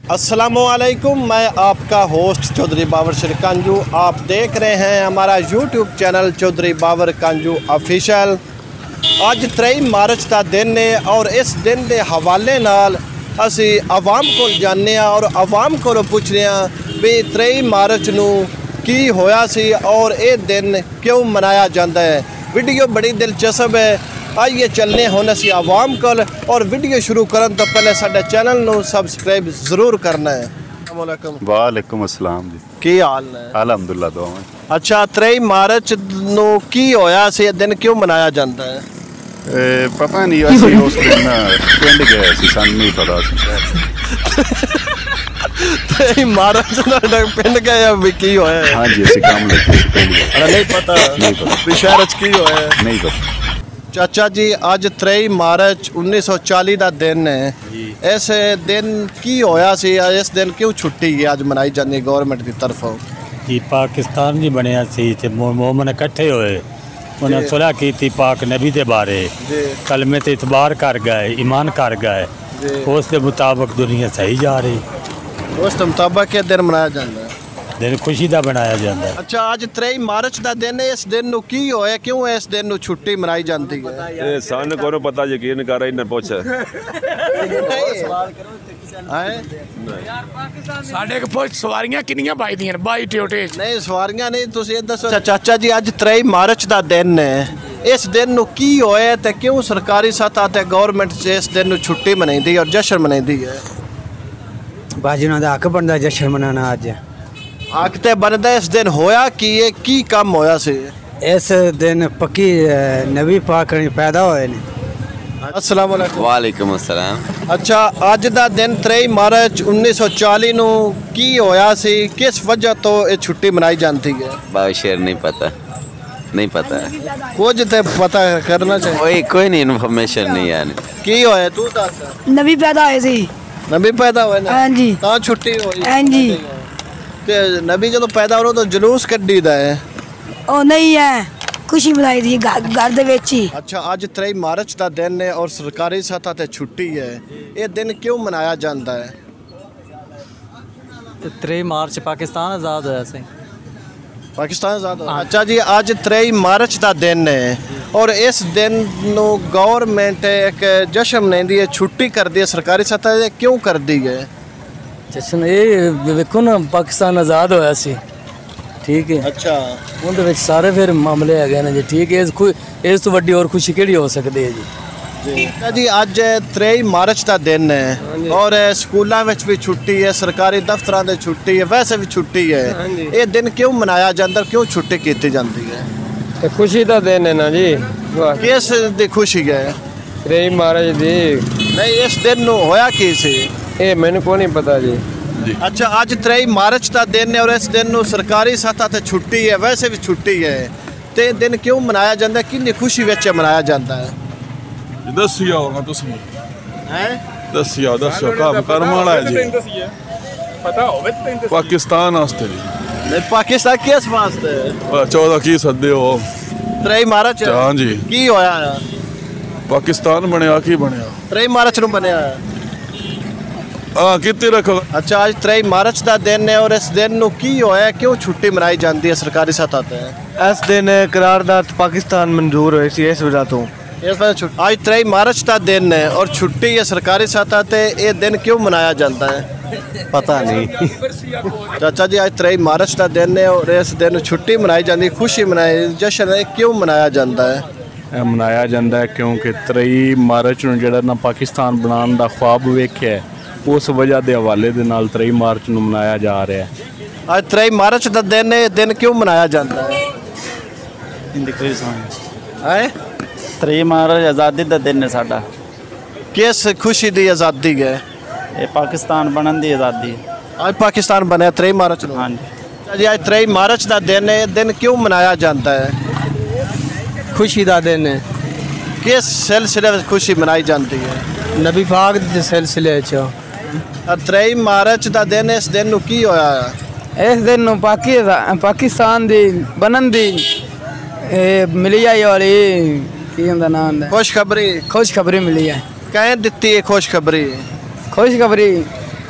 अस्सलामुअलैकुम, मैं आपका होस्ट चौधरी बाबर शेर कांजू। आप देख रहे हैं हमारा YouTube channel Chaudhary Babar कांजू official. अज 23 मार्च का दिन है और इस दिन के हवाले नाल असी आवाम को जानने और आवाम को पूछने भी 23 मार्च नू की होया सी और ये दिन क्यों मनाया जाता है। वीडियो बड़ी दिलचस्प है, आइए चलने हुण असी आवाम को। और वीडियो शुरू करने तो पहले साडे चैनल नू सबसक्राइब जरूर करना है। वालेकुम अस्सलाम जी, की हाल है? अलहमदुलिल्लाह दुआ में। अच्छा, 23 मार्च नू की होया सी, दिन क्यों मनाया जाता है? पता नहीं, असी उस दिन पिंड गए सी, सन नहीं पता सी। 23 मार्च नू पिंड गए अभी की होया? हाँ जी, असी काम लगे सी पिंड गए। नहीं पता? नहीं पता भी शहर च की होया? नहीं पता। चाचा जी, अज 23 मार्च 1940 का दिन है। इस दिन की होया सी? इस दिन क्यों छुट्टी है अज मनाई जाती है गवर्नमेंट की तरफों? जी, पाकिस्तान नहीं बनया सी ते मोमन इकट्ठे होए, उन्हें सुलह की थी पाक नबी के बारे, कलमे ते इतबार कर गए, ईमान कर गए, उस दे मुताबिक दुनिया सही जा रही। उस मुताबिक दिन मनाया जाता है, दिन खुशी का बनाया जाता है। अच्छा, अज 23 मार्च का दिन है। इस दिन की होया, क्यों इस दिन नू छुट्टी मनाई जाती है? सन को पता, यकीन कर इन्हें पूछ। सवारियां किनियां बाई दियां 22 टोटे नहीं सवारियां नहीं, तुसीं दसो। चाचा जी, अज 23 मार्च का दिन है। इस दिन नू की होया ते क्यों सरकारी सतह ते गवर्नमेंट इस दिन नू छुट्टी मनाई और जश्न मनाई है? बाजी उन्हां दा हक बनदा जश्न मनाना। अज हक ते बनदा। इस दिन होया की कम होया सी? इस दिन पक्की नबी पाक पैदा होए ने। अस्सलाम वालेकुम। वालेकुम अस्सलाम। अच्छा, अज दा दिन 23 मार्च 1940 नू की होया सी? किस वजह तो ये छुट्टी मनाई जाती है? बाबा शेर नहीं पता, नहीं पता। कुछ ते पता करना चाहिए। कोई नहीं, इन्फॉर्मेशन नहीं है। की होया तू दस? नबी पैदा होए सी। नबी पैदा होए ना? हां जी। ता छुट्टी होई? हां जी। ते नबी जो पैदा हो तो जुलूस कड्डी दा है? ओ नहीं है, खुशी मनाई दी घर दे विच ही। अच्छा, अज 23 मार्च का दिन है और सरकारी सतह ते छुट्टी है। ये दिन क्यों मनाया जाता है? 23 मार्च पाकिस्तान आज़ाद होया सी। पाकिस्तान आज़ाद होया। अच्छा जी, अज 23 मार्च का दिन है और इस दिन नू गवर्नमेंट एक जश्न मनाई है, छुट्टी कर दी है सरकारी सतह ते। क्यों कर दी है जश्न? ये देखो ना, पाकिस्तान आज़ाद होया सी, ठीक है। अच्छा, उनके विच सारे फिर मामले है जी, ठीक है। इस तो वड्डी और खुशी केड़ी हो सकती है जी? जी, अज 23 मार्च का दिन है और स्कूलों में भी छुट्टी है, सरकारी दफ्तरों में छुट्टी है, वैसे भी छुट्टी है। ये दिन क्यों मनाया जाता, क्यों छुट्टी की जाती है? खुशी का दिन है ना जी। किस दी खुशी है? 23 मार्च दी नहीं, इस दिन नू होया की सी? ये मैंने को नहीं पता जी। अच्छा, अज 23 मार्च का दिन है और इस दिन नू सरकारी सतह ते छुट्टी है, वैसे भी छुट्टी है। ते दिन क्यों मनाया जाता है, किन्नी खुशी विच मनाया जाता है? दसिया होगा तुसी हैं? दसिया काम करम वाला है जी। पता होवे तो पाकिस्तान वास्ते जी। नहीं, पाकिस्तान किस वास्ते? 14 की सदे हो 23 मार्च? हाँ जी। की होया? पाकिस्तान बनया की बनया? 23 मार्च नू बनया। हाँ, कितने रखो। अच्छा, आज 23 मार्च का दिन है और इस दिन नू की होया, क्यों छुट्टी मनाई जाती है सरकारी सतह पे? इस दिन करारदाद पाकिस्तान मंजूर होई सी, इस वजह तो आज 23 मार्च का दिन है और छुट्टी है सरकारी सतह पे। ये दिन क्यों मनाया जाता है? पता नहीं। चाचा जी, आज 23 मार्च का दिन है और इस दिन छुट्टी मनाई जाती है, खुशी मनाई, जश्न है, क्यों मनाया जाता है? मनाया जाता है क्योंकि 23 मार्च नूं जिहड़ा ना पाकिस्तान बनाने का ख्वाब वेख्या, उस वजह के हवाले दे नाल 23 मार्च नूं मनाया जा रहा है। आज 23 मार्च का दिन है, दिन क्यों मनाया जाता है? 23 मार्च आज़ादी का दिन है साडा। किस खुशी की आज़ादी है? ये पाकिस्तान बनने की आज़ादी। आज पाकिस्तान बने 23 मार्च नूं? हाँ जी। जी, आज 23 मार्च का दिन है, दिन क्यों मनाया जाता है? खुशी का दिन है। किस सिलसिले में खुशी मनाई जाती है? नबी पाक दे सिलसिले च। 23 मार्च का दिन, इस दिन नू की होया? इस दिन पाकिस्तान दी बनन दी मिली आई और की उनदा नाम खुशखबरी। खुशखबरी मिली है। कह दी है खुशखबरी? खुशखबरी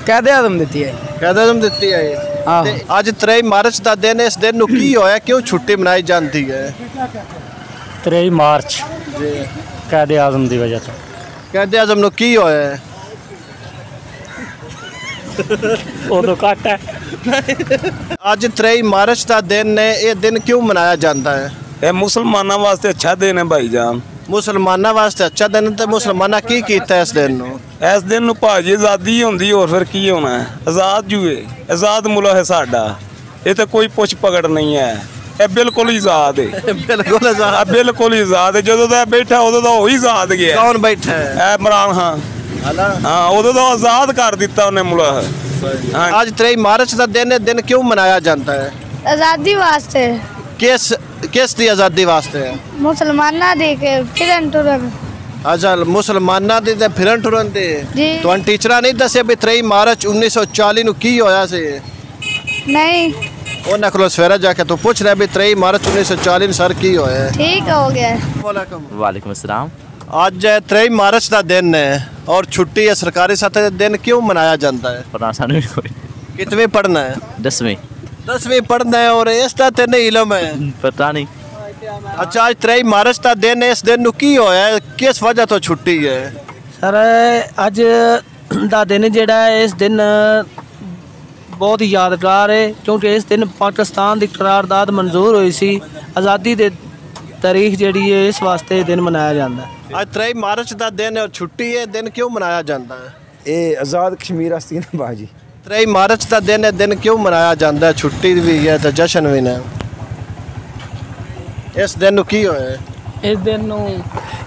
कैद आज़म दी है। कैद आज़म दी है। आहो। ते अज 3 मार्च का दिन है, इस दिन नूं की होया, क्यों छुट्टी मनाई जाती है? 3 मार्च कैद आज़म की वजह तो। कैद आज़म नूं की होया है? उदों घट है। अज 3 मार्च का दिन है, ये दिन क्यों मनाया जाता है? ये मुसलमानों वास्ते अच्छा दिन है भाईजान। मुसलमानों वास्ते अच्छा दिन है, तो मुसलमाना की कीता इस दिन नूं? इस दिन नूं भाजी आज़ादी होंदी, और फिर की होना है? आज़ाद जूए, आज़ाद मुल्क है साडा, ये तो कोई पुछ पकड़ नहीं है, ये बिल्कुल ही आज़ाद है। बिल्कुल आज़ाद, बिल्कुल ही आज़ाद है। जो तो बैठा उदों तो वही आज़ाद गया। कौन बैठा है? इमरान खान। हाँ, उदों तो आज़ाद कर दिता उन्हें मुल्क। आज 3 मार्च का दिन है, दिन क्यों मनाया जाता है? आज़ादी वास्ते। किस दी आज़ादी वास्ते है? मुसलमाना दे के फिरन टुरन। अच्छा, मुसलमाना दी ते फिरन टुरन दे। जी। तुहानू टीचरा नहीं दस्सिया भी 3 मार्च 1940 नूं की होया सी? नहीं। उन्हां कोलों सवेरे जाके तू पूछ रहा भी 3 मार्च 1940 नूं सर की होया है? ठीक हो गया। वालेकुम अस्सलाम। आज 3 मार्च का दिन है और छुट्टी है, सरकारी सतह दिन क्यों मनाया जाता है? पता सानू भी कोई। कितवीं पढ़ना है? 10वीं पढ़ना है, और इसका तेन इलम है? पता नहीं। अच्छा, आज 3 मार्च का दिन है, इस दिन नूं की होया है, किस वजह तो छुट्टी है? सर अज का दिन जिहड़ा है, इस दिन बहुत ही यादगार है, क्योंकि इस दिन पाकिस्तान की करारदाद मंजूर हुई सी। आज़ादी दे तारीख जिहड़ी है, इस वास्ते दिन मनाया जाता है। आज 3 मार्च का दिन है और छुट्टी है, दिन क्यों मनाया जाता है? ये आज़ाद कश्मीर आस्ती ना बाजी। 3 मार्च का दिन है, दिन क्यों मनाया जाता है? छुट्टी भी है तो जश्न भी है। इस दिन की होया है? इस दिन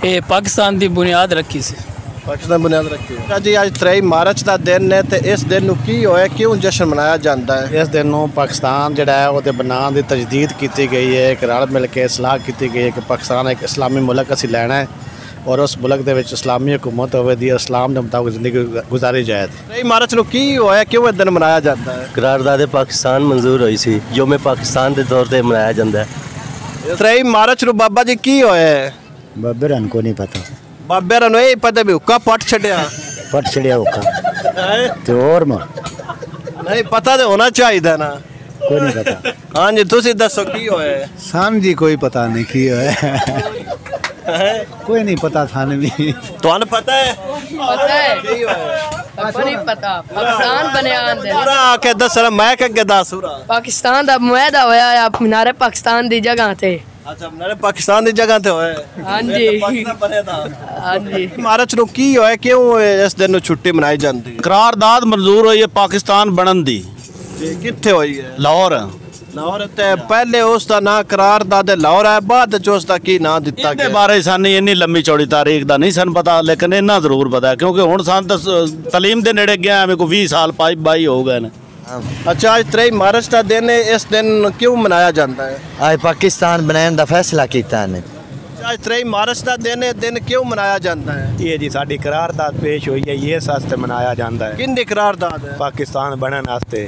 ये पाकिस्तान की बुनियाद रखी सी। पाकिस्तान बुनियाद रखी है जी। आज 3 मार्च का दिन है, तो इस दिन की होया, क्यों जश्न मनाया जाता है? इस दिन पाकिस्तान जिहड़ा है वो बनाने की तजदीद की गई है, एक रल मिल के सलाह की गई है कि पाकिस्तान एक इस्लामी मुल्क असीं लैना है और उस मुल्क दे विच इस्लामी हुकूमत होवे दी, इस्लाम के मुताबिक जिंदगी गुजारी जाए। 3 मार्च नूं की होया, क्यों दिन मनाया जाता है? करारदाद पाकिस्तान मंजूर हुई सी, जो मैं पाकिस्तान के तौर पर मनाया जाता है। 3 मार्च नूं बाबा जी की होया है? बाबे रन को नहीं पता। बाबे रन यही पता भी हुक्का पट छड़िया। पट छड़िया हुक्का तो और नहीं पता तो होना चाहिए ना। कोई नहीं पता। हाँ जी, तुसी दसो की होया है? सान जी कोई पता नहीं की है। कोई नहीं पता थाने भी। तुहानू पता है? पता है। आपको नहीं पता? पाकिस्तान बनियान दे पूरा आके दस मैं के दस पूरा पाकिस्तान दा मुआहदा होया है, मीनारे पाकिस्तान दी जगह ते। अच्छा, मीनारे पाकिस्तान दी जगह ते होया है। हां जी। पाकिस्तान बने था। हां जी। मार्च नूं की होया, क्यों इस दिन नूं छुट्टी मनाई जाती है? करारदाद मंजूर हुई है पाकिस्तान बनन दी। कित्थे होई है? लाहौर। लाहौर ते पहले उसका ना करारदाद लाहौर है, बाद च उसका की ना दिता गया? बारे सानी इन्नी लंबी चौड़ी तारीख दा नहीं सन पता, लेकिन इन्ना जरूर पता है क्योंकि हुण सन तलीम दे नेड़े गया हमें को 20 साल 22 हो गए ने। अच्छा, आज 3 मार्च का दिन है, इस दिन क्यों मनाया जाता है? आज पाकिस्तान बनाने का फैसला किया है। आज 3 मार्च का दिन है, दिन क्यों मनाया जाता है? ये जी साडी करारदाद पेश हुई है, ये वास्ते मनाया जाता है। किंदी करारदाद है? पाकिस्तान बनने वास्ते।